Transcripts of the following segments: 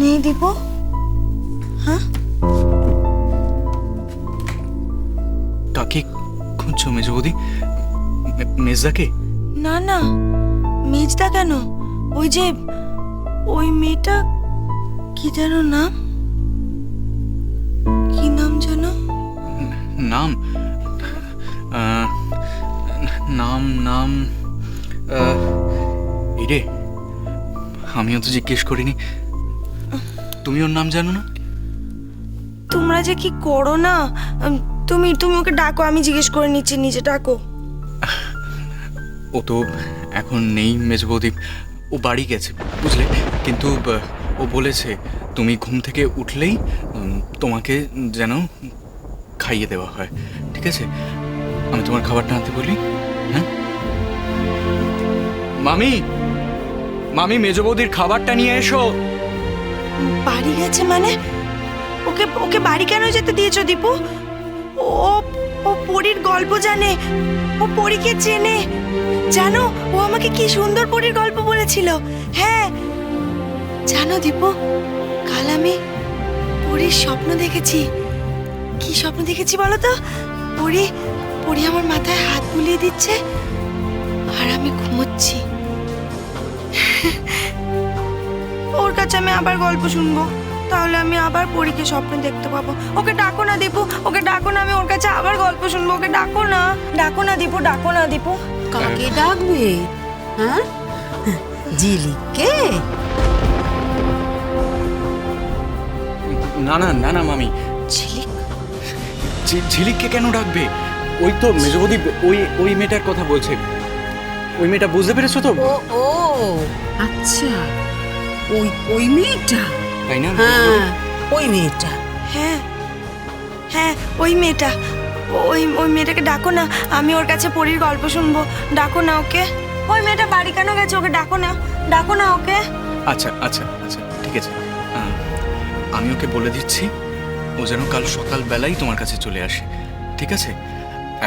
নেই দীপু? হ্যাঁ, কাকে খুঁজছো মেজ বৌদি? মেজদাকে? না না, মেজদা কেন? ওই যে ওই মেয়েটা, কি যেন নাম, কি নাম যেন? নাম নাম নাম এরে, আমিও তো জিজ্ঞেস করিনি। তুমি ওর নাম জানো না? তোমরা যে কি করো না, তুমি তুমি ওকে ডাকো, আমি জিজ্ঞেস করে নিচ্ছি, নিজে ডাকো। ও তো এখন নেই মেজ বৌদি, ও বাড়ি গেছে বুঝলে। কিন্তু ও বলেছে তুমি ঘুম থেকে উঠলেই তোমাকে যেন খাইয়ে দেওয়া হয়, ঠিক আছে? আমি তোমার খাবারটা আনতে বলি। হ্যাঁ মামি, মামি মেজ বৌদির খাবারটা নিয়ে এসো। বাড়ি গেছে মানে? ওকে ওকে বাড়ি কেন যেতে দিয়েছো দীপু? ও ও পরীর গল্প জানে, ও পরীকে চেনে। জানো, ও আমাকে কি সুন্দর পরীর গল্প বলেছিল। হ্যাঁ জানো দীপু, কাল আমি পরীর স্বপ্ন দেখেছি। কি স্বপ্ন দেখেছি বলো তো? পরী পরী আমার মাথায় হাত বুলিয়ে দিচ্ছে আর আমি ঘুমোচ্ছি। ওর কাছে আমি আবার গল্প শুনবো, তাহলে আমি আবার পরীকে স্বপ্ন দেখতে পাবো। ওকে ডাকো না দীপু, ওকে ডাকো না, আমি ওর কাছে আবার গল্প শুনবো। ওকে ডাকো না, ডাকো না দীপু, ডাকো না দীপু। কাকে ডাকবে? হ্যাঁ, ঝিলিককে? না না না না মামি, ঝিলিক? ঝিলিককে কেন ডাকবে? ওই তো মেজ বৌদি, ওই ওই মেয়েটার কথা বলছে। ওই মেয়েটা, বুঝতে পেরেছো তো? ও ও আচ্ছা, ওই ওই মেয়েটা। তাই না? হ্যাঁ, ওই মেয়েটা। হ্যাঁ হ্যাঁ, ওই মেয়েটা। ওই ওই মেয়েটাকে ডাকো না, আমি ওর কাছে পরীর গল্প শুনবো। ডাকো না ওকে। ওই মেয়েটা বাড়ি কেন গেছে? ওকে ডাকো না, ডাকো না ওকে। আচ্ছা আচ্ছা আচ্ছা, ঠিক আছে। আমি ওকে বলে দিচ্ছি ও যেন কাল সকালবেলাই তোমার কাছে চলে আসে, ঠিক আছে?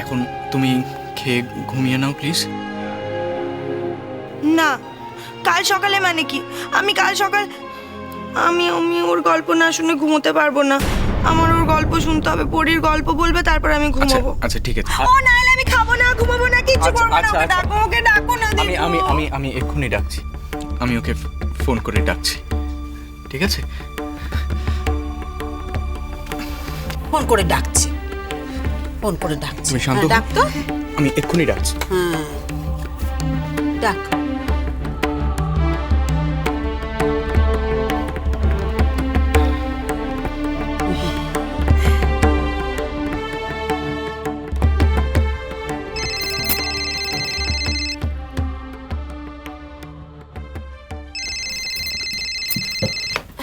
এখন তুমি খেয়ে ঘুমিয়ে নাও প্লিজ। না, কাল সকালে মানে কি? আমি কাল সকাল, আমি আমি ওর গল্প না শুনে ঘুমোতে পারবো না। আমার ওর গল্প শুনতে হবে, পরীর গল্প বলবে, তারপর আমি আচ্ছা ঘুমাবো। আচ্ছা, ঠিক আছে। ও না হলে আমি খাবো না, ঘুমাবো না, কিছু আচ্ছা, করবো না। আচ্ছা, ওকে আচ্ছা। ডাকো, ওকে ডাকো না আমি দীপু। আমি আমি আমি এক্ষুনি ডাকছি, আমি ওকে ফোন করে ডাকছি, ঠিক আছে? ফোন করে ডাকছি, ফোন করে ডাকছি। তুমি শান্ত হ্যাঁ, হও। ডাক তো। আমি এক্ষুনি ডাকছি। হ্যাঁ, ডাক।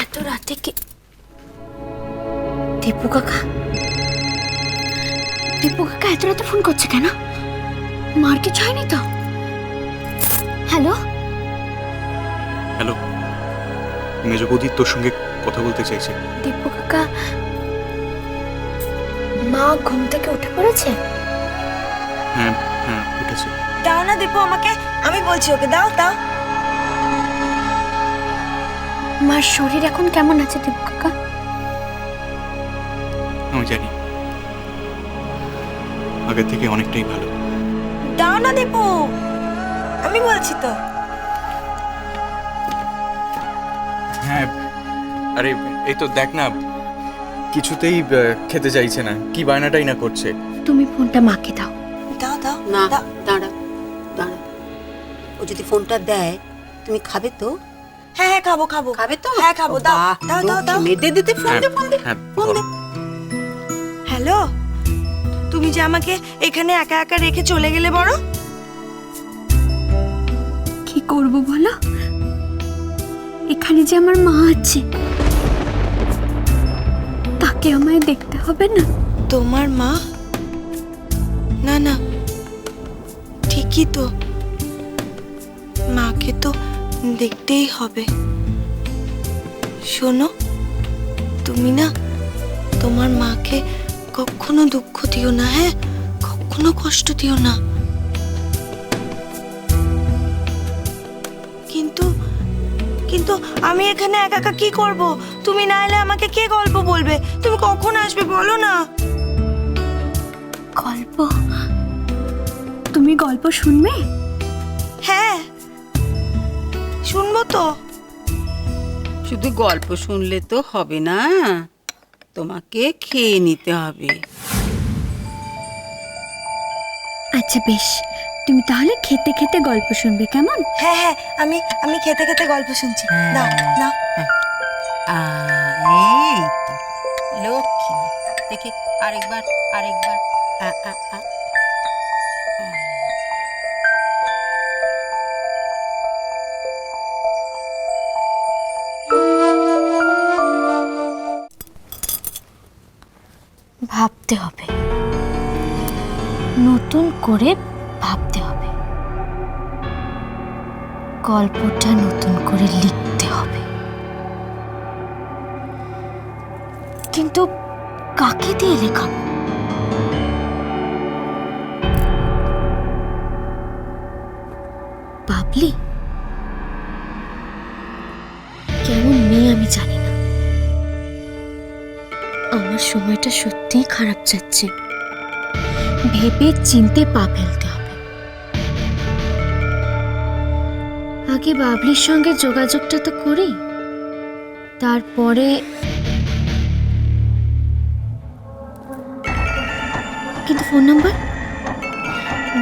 এত রাতে কি? দীপু কাকা, দীপু কাকা এত রাতে ফোন করছে কেন? মার কিছু হয়নি তো? হ্যালো হ্যালো, মেজ বৌদি তোর সঙ্গে কথা বলতে চাইছে। দীপু কাকা, মা ঘুম থেকে উঠে পড়েছে? হ্যাঁ হ্যাঁ, উঠেছে। দাও না দীপু আমাকে, আমি বলছি ওকে, দাও দাও। মার শরীর এখন কেমন আছে দীপু কাকা? আমি জানি, আগের থেকে অনেকটাই ভালো। দাও না দীপু, আমি বলছি তো। হ্যাঁ, আরে এই তো দেখ না, কিছুতেই খেতে চাইছে না, কি বায়নাটাই না করছে। তুমি ফোনটা মাকে দাও। দাও দাও না, দাও। দাঁড়া দাঁড়া, ও যদি ফোনটা দেয় তুমি খাবে তো? হ্যাঁ হ্যাঁ, খাবো খাবো। খাবে তো? হ্যাঁ খাবো, দাও বাহ, দাও দাও দাও। লক্ষ্মী মেয়ে, দে দে, ফোন দে, ফোন দে, হ্যাঁ, ফোন দে। হ্যালো, তুমি যে আমাকে এখানে একা একা রেখে চলে গেলে বড়, কি করব বলো? এখানে যে আমার মা আছে, তাকে আমায় দেখতে হবে না? তোমার মা? না না, ঠিকই তো, মাকে তো দেখতেই হবে। শোনো, তুমি না তোমার মাকে কখনো দুঃখ দিও না, হ্যাঁ? কখনো কষ্ট দিও না। কিন্তু কিন্তু আমি এখানে একা একা কি করব? তুমি না এলে আমাকে কে গল্প বলবে? তুমি কখন আসবে বলো না। গল্প? তুমি গল্প শুনবে? হ্যাঁ, শুনবো তো। শুধু গল্প শুনলে তো হবে না, তোমাকে খেয়ে নিতে হবে। আচ্ছা বেশ, তুমি তাহলে খেতে খেতে গল্প শুনবে, কেমন? হ্যাঁ হ্যাঁ, আমি খেতে খেতে গল্প শুনছি। দাও দাও। এই তো লক্ষ্মী, দেখি আরেকবার আরেকবার। আ, আ, আ। ভাবতে হবে, নতুন করে ভাবতে হবে, গল্পটা নতুন করে লিখতে হবে। কিন্তু কাকে দিয়ে লেখাবো? বাবলি কেমন মেয়ে আমি জানি না, আমার সময়টা সত্যিই খারাপ যাচ্ছে, ভেবে চিনতে পা ফেলতে হবে। আগে বাবলির সঙ্গে যোগাযোগটা তো করি, তারপরে। কিন্তু ফোন নাম্বার,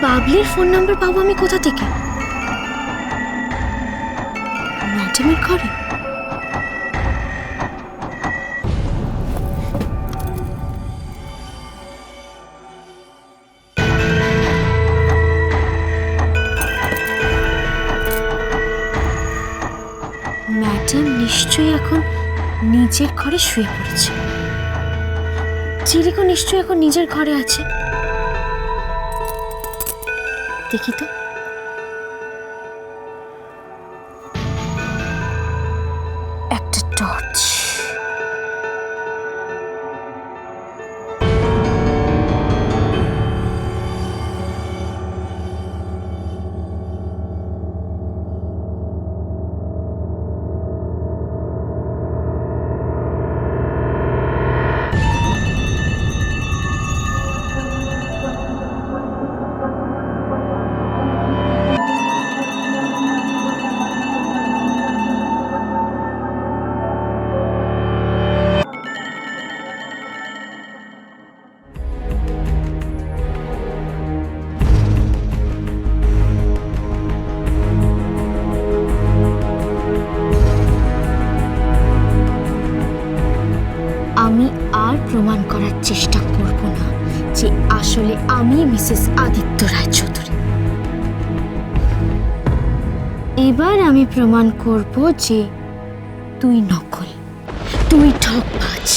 বাবলির ফোন নাম্বার পাবো আমি কোথা থেকে? ম্যাডামের ঘরে? ম্যাডাম নিশ্চয়ই এখন নিজের ঘরে শুয়ে পড়েছে, চিলিকো নিশ্চয়ই এখন নিজের ঘরে আছে। দেখি তো। একটা টর্চ। আমি আর প্রমাণ করার চেষ্টা করব না যে আসলে আমি মিসেস আদিত্য রায়চৌধুরী। এবার আমি প্রমাণ করব যে তুই নকল, তুই ঠকবাজ।